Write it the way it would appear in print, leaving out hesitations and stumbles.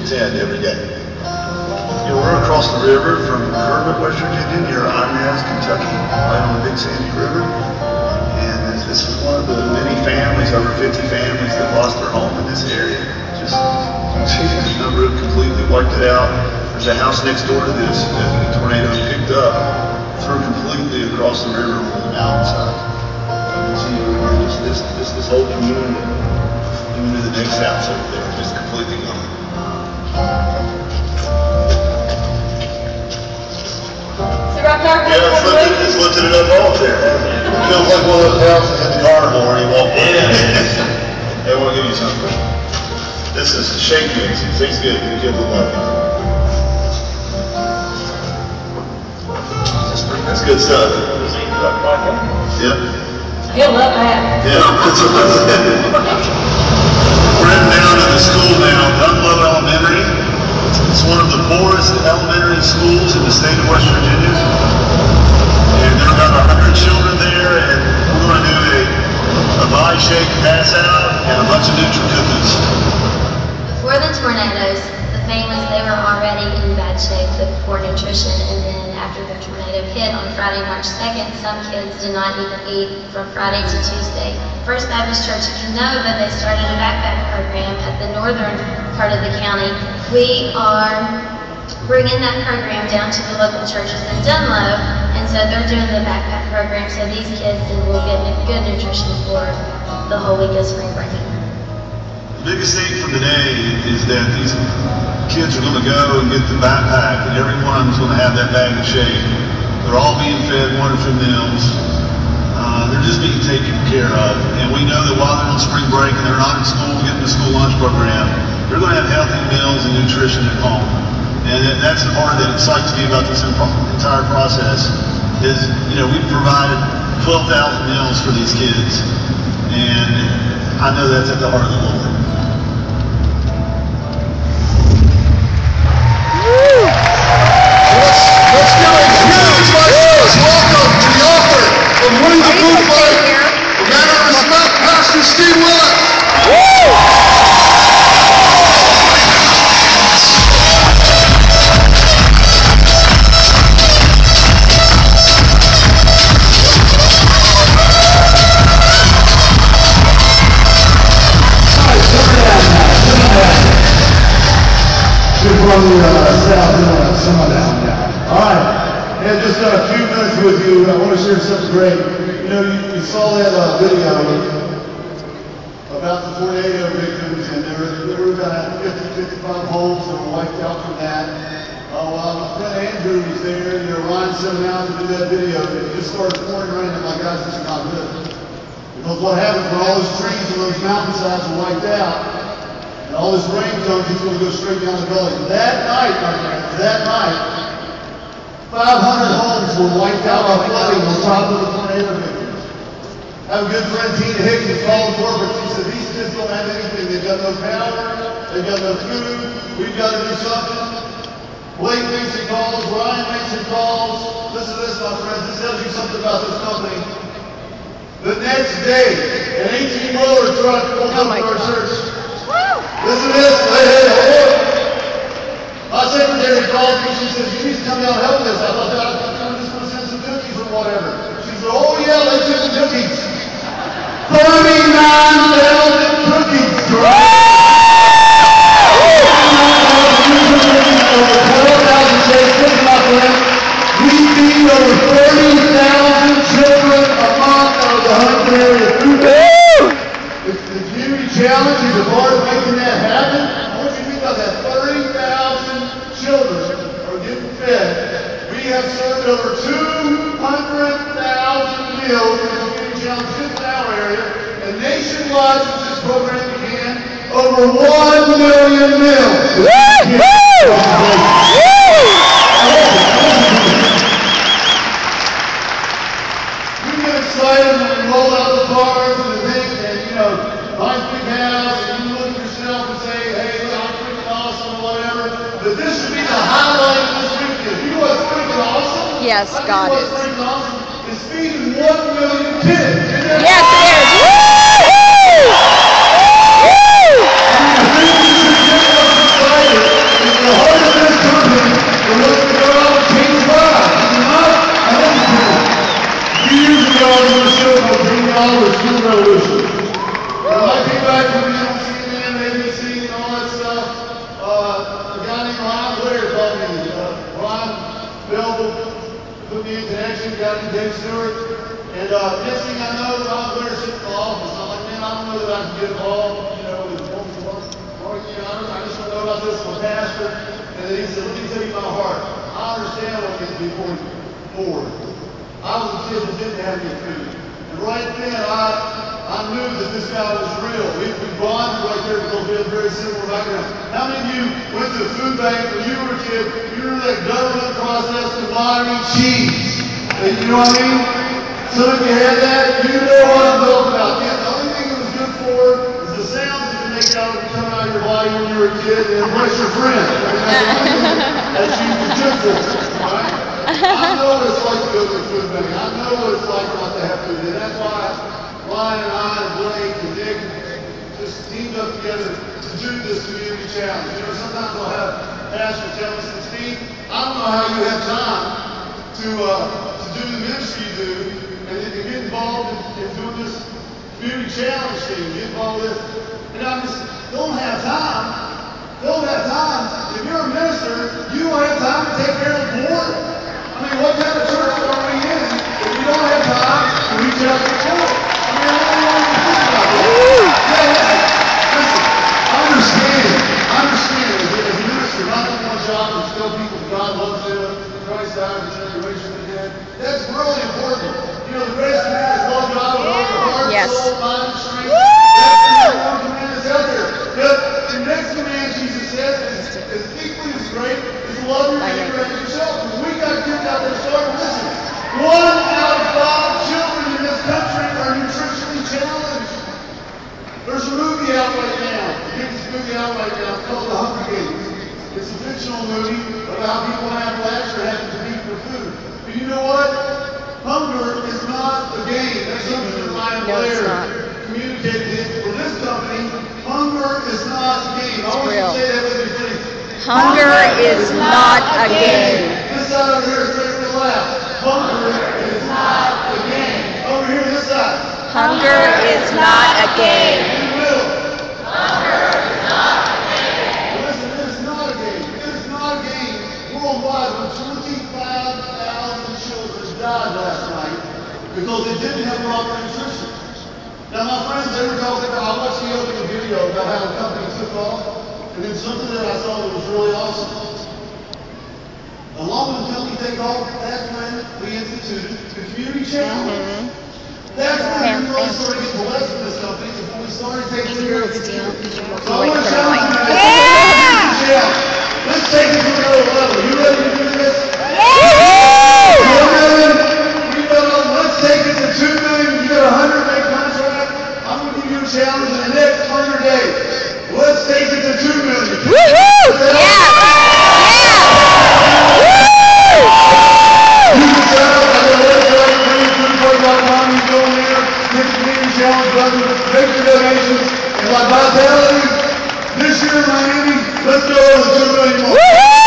attend every day. We're across the river from Kermit, West Virginia, near Inez, Kentucky, right on the Big Sandy River. And this is one of the many families, over 50 families, that lost their home in this area. Just the number completely wiped it out. There's a house next door to this that the tornado picked up, threw completely across the river over the mountainside. You can see this whole community, even to the next house over there, just completely gone. Yeah, it's lifted it up off there. It feels like one of those houses at the carnival where you walk in. Hey, I want to give you something. This is shake mix. It tastes good. The kids will love it. That's good stuff. Yep. He'll love that. Yeah. We're heading down to the school now, Dunlove Elementary. It's one of the poorest elementary schools in the state of West Virginia. And there are about 100 children there, and we're going to do a buy, shake, pass out, and a bunch of Nutri-Cookies. Before the tornadoes, the families, they were already in bad shape with poor nutrition, and then after the tornado hit on Friday, March 2nd, some kids did not even eat from Friday to Tuesday. First Baptist Church of Canova, they started a backpack program at the northern part of the county. We are bringing that program down to the local churches in Dunlove, and so they're doing the backpack program so these kids will get good nutrition for the whole week of spring breaking. The biggest thing for today is that these kids are going to go and get the backpack, and everyone's going to have that bag of shake. They're all being fed wonderful meals. They're just being taken care of, and we know that while they're on spring break and they're not in school getting the school lunch program, they're going to have healthy meals and nutrition at home. And that's the part that excites me about this entire process is, we've provided 12,000 meals for these kids, and I know that's at the heart of the Lord. Let's give a huge welcome to the author of Winning the Food Fight, the man of respect, Pastor Steve Willis. All right, and just a few minutes with you. I want to share something great. You saw that video about the tornado victims, and there were about 50, 55 homes that were wiped out from that. My friend Andrew was there. Ryan sent him out to do that video, and it just started pouring rain. I'm like, guys, this is not good. Because what happens when all those trees and those mountainsides are wiped out, and all this rain comes, it's going to go straight down the gully. That night, my friends, 500 homes were wiped out by flooding on top of the tornado victims. I have a good friend, Tina Hicks, who's calling corporate. She said, these kids don't have anything. They've got no power. They've got no food. We've got to do something. Blake makes some calls. Ryan makes some calls. Listen to this, my friends. This tells you something about this company. The next day, an 18-wheeler truck pulled up to our church. Listen to this. Hey, my secretary called me. She says, you need to come down and help us. I thought I was just going to send some cookies or whatever. She said, oh yeah, let's do some cookies. 39,000 cookies. Over 12,000 shakes. Listen, my friend. We feed over 30,000 children a month out of the Huntington area food bank. The community challenge is a part of making that happen. I want you to think about that. 30,000 children are getting fed. We have served over 200,000 meals in the community challenge just in our area. And nationwide, since this program began, over 1 million meals. We get excited when we roll out the cars and the things, and nice big house, and you look at yourself and say, hey, I'm freaking awesome, whatever. But this should be the highlight of this weekend. You know what's freaking awesome? Yes, God is. What's freaking awesome is feeding 1 million kids. Yes, it is. Woo! Woo! I mean, I think we should get us excited. needs an action, got to Dave Stewart. And next thing I know, I'm there sitting in the office. I'm like, man, I don't know that I can get involved, you know, with I just want to know about this from a pastor. And then he said, let me tell you my heart. I understand what needs to be forward. I was a kid that didn't have any food. And right then, I knew that this guy was real. We bonded right there because we had a very similar background. How many of you went to a food bank when you were a kid? You remember that government process commodity cheese? You know what I mean? Some of you had that. You know what I'm talking about. Yeah, the only thing it was good for is the sounds you could make out of it coming out of your body when you were a kid and impress your friend. That cheese was good for. Right? I know what it's like to go to a food bank. I know what it's like not to have food. And that's why Ryan and I and Blake and Nick just teamed up together to do this community challenge. You know, sometimes I'll have pastors tell us, Steve, I don't know how you have time to do the ministry you do and get involved in doing this community challenge thing, get involved with this. And I just don't have time. Don't have time. If you're a minister, you don't have time to take care of the poor. I mean, what kind of church are we in if you don't have time to reach out to the poor? I mean, I don't know what you think about that. Yeah, listen, I understand as a minister, my number one job is to tell people that God loves them, Christ died for generation of the dead. That's really important. You know, the greatest command is love God with all your heart, soul, mind, and strength. That's the number one command that's out there. But the next command Jesus says is equally as great is love your neighbor as yourself. And we got kids out there starting, listen, 1 out of 5 children in this country are nutritionally challenged. There's a movie out right now. The biggest movie out right now. It's called The Hunger Games. It's a fictional movie about how people in Appalachia have to compete for food. But you know what? Hunger is not a game. That's something that Ryan Blair communicated for this company. Hunger is not a game. I want you to say that with me, please. Hunger is not a game. This side over here, say it real loud. Hunger is not a game. Over here, this side. Hunger is not a game. Hunger is not a game. Listen, it is not a game. It is not a game. Worldwide, when 25,000 children died last night because they didn't have proper nutrition. Now, my friends, they were talking about, I watched the opening video about how the company took off, and then something that I saw that was really awesome. Along with the company take off, that's when we instituted the community challenge. That's when we really started getting blessed with this company, is when we started taking care of the kids. So I want to challenge you today. Let's take it to another level. You ready to do this? Let's take it to 2 million. You got a 100-day contract. I'm going to give you a challenge in the next 100 days. Let's take it to 2 million. Make your donations, and like Vitality, this year in Miami, let's go over 2 million more.